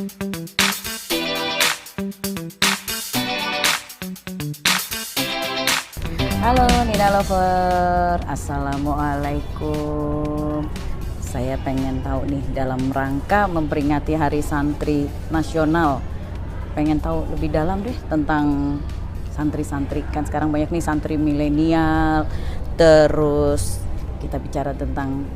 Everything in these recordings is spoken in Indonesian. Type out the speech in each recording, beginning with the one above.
Halo Nina Lover, Assalamualaikum. Saya pengen tahu nih dalam rangka memperingati Hari Santri Nasional. Pengen tahu lebih dalam deh tentang santri-santri. Kan sekarang banyak nih santri milenial. Terus kita bicara tentang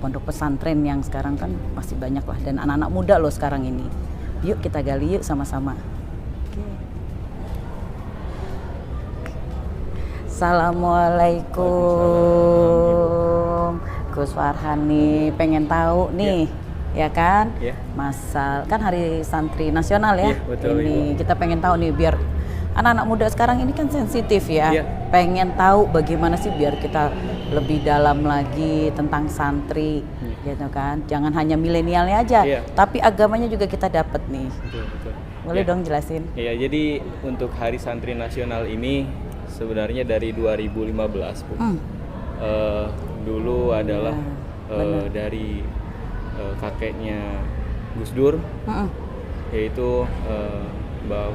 pondok pesantren yang sekarang kan masih banyak lah. Dan anak-anak muda loh sekarang ini. Yuk kita gali yuk sama-sama. Assalamualaikum, Gus Farhan nih, pengen tahu nih, ya kan? Kan Hari Santri Nasional ya. Betul, ini Ibu. Kita pengen tahu nih biar anak-anak muda sekarang ini kan sensitif ya. Pengen tahu bagaimana sih biar kita lebih dalam lagi tentang santri, gitu kan? Jangan hanya milenialnya aja, tapi agamanya juga kita dapat nih. Betul. Boleh dong jelasin? Iya, jadi untuk Hari Santri Nasional ini sebenarnya dari 2015 Bu. Dulu adalah dari kakeknya Gus Dur, yaitu Mbak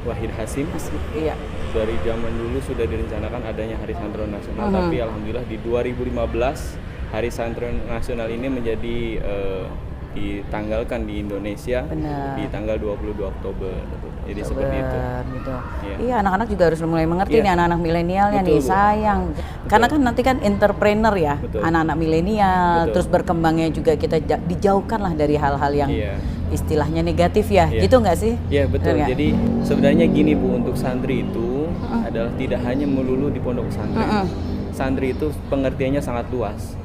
Wahid Hasim. Iya. Dari zaman dulu sudah direncanakan adanya Hari Santri Nasional, tapi alhamdulillah di 2015 Hari Santri Nasional ini menjadi ditanggalkan di Indonesia. di tanggal 22 Oktober. Jadi seperti itu. Gitu. Iya, anak-anak juga harus mulai mengerti nih, anak-anak milenialnya nih, Bu. sayang. Karena kan nanti kan entrepreneur ya, anak-anak milenial, terus berkembangnya juga kita dijauhkan lah dari hal-hal yang istilahnya negatif ya, gitu nggak sih? Iya, betul. Jadi sebenarnya gini Bu, untuk santri itu adalah tidak hanya melulu di pondok pesantren. Santri itu pengertiannya sangat luas.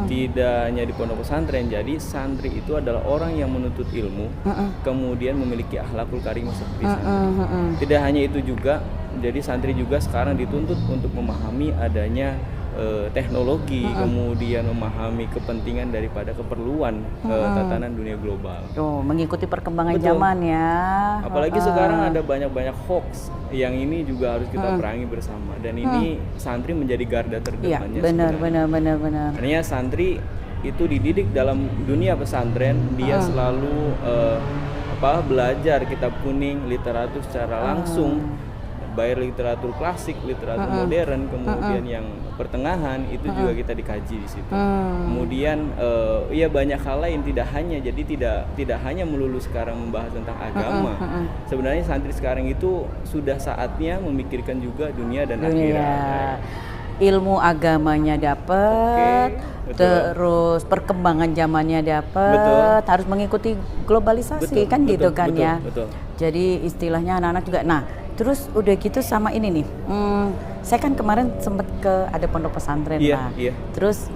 Tidak hanya di pondok pesantren, jadi santri itu adalah orang yang menuntut ilmu, kemudian memiliki akhlakul karimah seperti santri. Tidak hanya itu juga, jadi santri juga sekarang dituntut untuk memahami adanya teknologi, kemudian memahami kepentingan daripada keperluan tatanan dunia global. Mengikuti perkembangan zaman ya. Apalagi sekarang ada banyak hoax yang ini juga harus kita perangi bersama. Dan ini santri menjadi garda terdepannya. Benar. Artinya santri itu dididik dalam dunia pesantren, dia selalu belajar kitab kuning, literatur secara langsung. Baik literatur klasik, literatur modern, kemudian yang pertengahan itu juga kita dikaji di situ. Kemudian banyak hal lain, tidak hanya melulu sekarang membahas tentang agama. Sebenarnya santri sekarang itu sudah saatnya memikirkan juga dunia dan akhirat. Ilmu agamanya dapat, terus perkembangan zamannya dapat, harus mengikuti globalisasi, gitu kan ya. Jadi istilahnya anak-anak juga. Nah, terus udah gitu sama ini nih, saya kan kemarin sempet ada pondok pesantren lah. Terus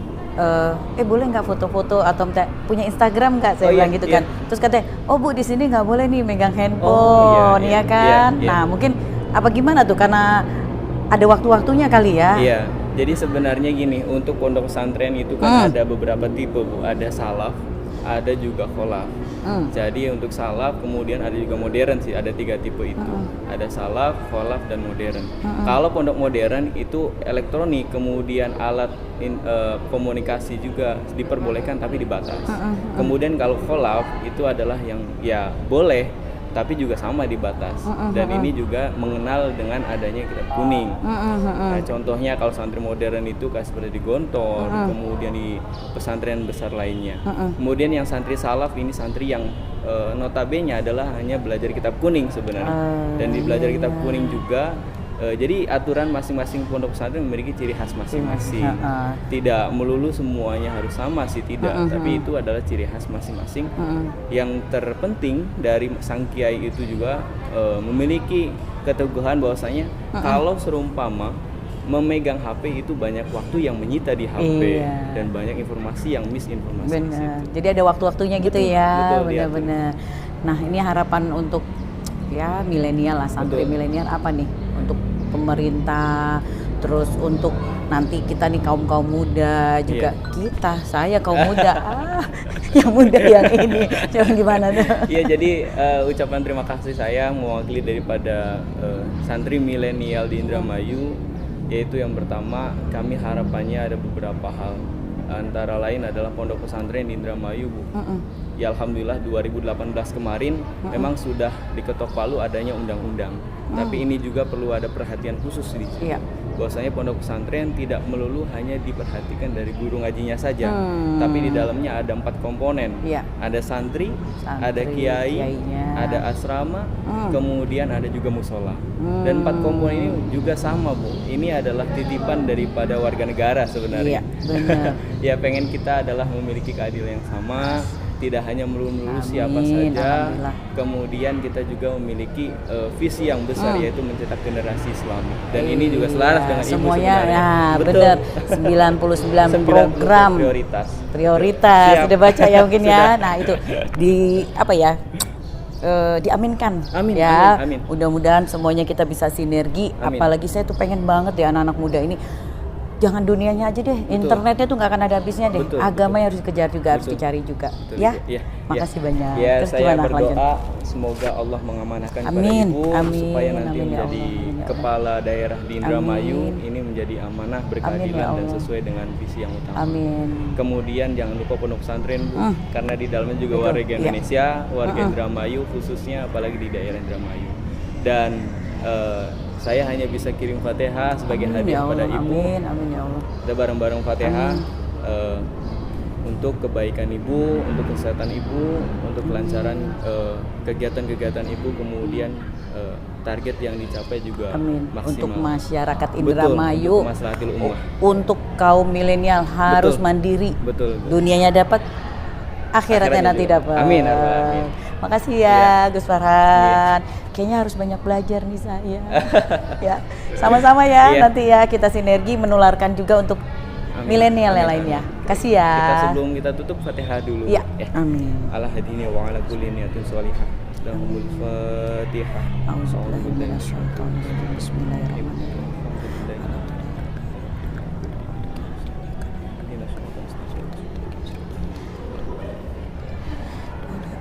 boleh nggak foto-foto atau punya Instagram nggak, saya bilang gitu kan. Terus katanya, oh Bu di sini nggak boleh nih megang handphone, ya kan. Nah mungkin gimana tuh, karena ada waktu-waktunya kali ya. Iya, jadi sebenarnya gini, untuk pondok pesantren itu kan ada beberapa tipe Bu, ada salaf, ada juga kholaf. Jadi untuk salaf, kemudian ada juga modern sih, ada 3 tipe itu. Ada salaf, kholaf, dan modern. Kalau pondok modern itu elektronik, kemudian alat komunikasi juga diperbolehkan tapi dibatas. Kemudian kalau kholaf itu adalah yang boleh tapi juga sama dibatas. Dan ini juga mengenal dengan adanya kitab kuning. Nah, contohnya kalau santri modern itu kayak seperti di Gontor, kemudian di pesantren besar lainnya. Kemudian yang santri salaf ini santri yang notabene adalah hanya belajar kitab kuning sebenarnya. Dan di belajar kitab kuning juga jadi aturan masing-masing pondok pesantren memiliki ciri khas masing-masing. Tidak melulu semuanya harus sama sih, tidak. Tapi itu adalah ciri khas masing-masing. Yang terpenting dari sang kiai itu juga memiliki keteguhan bahwasanya kalau serumpama memegang HP itu banyak waktu yang menyita di HP dan banyak informasi yang misinformasi. Benar. Jadi ada waktu-waktunya gitu ya. Benar-benar. Nah ini harapan untuk milenial lah, santri milenial apa nih untuk pemerintah, terus untuk nanti kita nih kaum muda juga, saya kaum muda, yang muda yang ini, coba gimana tuh? Iya, jadi ucapan terima kasih saya mewakili daripada santri milenial di Indramayu, yaitu yang pertama kami harapannya ada beberapa hal. antara lain adalah Pondok Pesantren di Indramayu, Bu. Ya alhamdulillah 2018 kemarin memang sudah diketok palu adanya undang-undang. Tapi ini juga perlu ada perhatian khusus di sini. Bahwasanya pondok pesantren tidak melulu hanya diperhatikan dari guru ngajinya saja, tapi di dalamnya ada 4 komponen. Ada santri, ada kiainya, ada asrama, kemudian ada juga musola. Dan 4 komponen ini juga sama, Bu. Ini adalah titipan daripada warga negara sebenarnya. Benar. Ya pengen kita adalah memiliki keadilan yang sama. Tidak hanya melulu siapa saja, kemudian kita juga memiliki visi yang besar yaitu mencetak generasi Islami. Dan ini juga selaras dengan semuanya, Ibu sebenarnya. Betul. 99 program prioritas. Sudah baca ya mungkin ya. Nah itu diaminkan. Amin. Mudah-mudahan semuanya kita bisa sinergi. Apalagi saya tuh pengen banget ya anak-anak muda ini. Jangan dunianya aja deh, internetnya tuh nggak akan ada habisnya deh. Agamanya harus dikejar juga, harus dicari juga. Makasih banyak. Ya, saya berdoa semoga Allah mengamanahkan kepada Ibu supaya nanti menjadi kepala daerah di Indramayu ini menjadi amanah berkeadilan dan sesuai dengan visi yang utama. Kemudian jangan lupa pondok pesantren, Bu, karena di dalamnya juga warga Indonesia, warga Indramayu khususnya, apalagi di daerah Indramayu. Dan saya hanya bisa kirim Fatihah sebagai hadiah kepada Ibu. Amin ya Allah. Kita bareng-bareng Fatihah untuk kebaikan Ibu, untuk kesehatan Ibu, untuk kelancaran kegiatan-kegiatan Ibu, kemudian target yang dicapai juga maksimal. Untuk masyarakat Indramayu, untuk maslahatil ummah. Untuk kaum milenial harus mandiri. Dunianya dapat, akhiratnya nanti dapat. Amin. Makasih ya Gus Farhan. Kayaknya harus banyak belajar nih saya. Ya, sama-sama ya. Nanti ya kita sinergi menularkan juga untuk milenial yang lainnya. Kasih ya. Sebelum kita tutup Fatihah dulu. Amin. Ala hadini wa ala kulli niyatin sholihah. Lahumul Fatihah. A'udzubillahi minasyaitonir rajim. Bismillahirrahmanirrahim.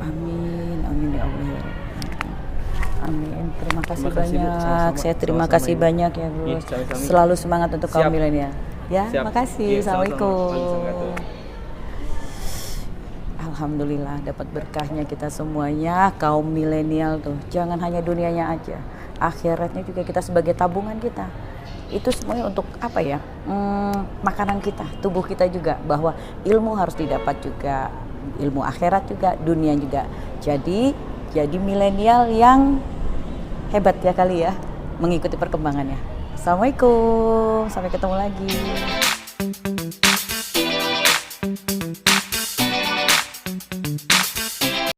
Amin ya Allah. Amin. Terima kasih banyak. Saya terima kasih banyak ya Gus. Selalu semangat untuk kaum milenial. Ya, makasih. Assalamualaikum. Alhamdulillah dapat berkahnya kita semuanya kaum milenial tuh. Jangan hanya dunianya aja, akhiratnya juga kita sebagai tabungan kita. Itu semuanya untuk apa ya? Makanan kita, tubuh kita juga. Bahwa ilmu harus didapat juga, ilmu akhirat juga, dunia juga. Jadi milenial yang hebat ya kali ya, mengikuti perkembangannya. Assalamualaikum, sampai ketemu lagi.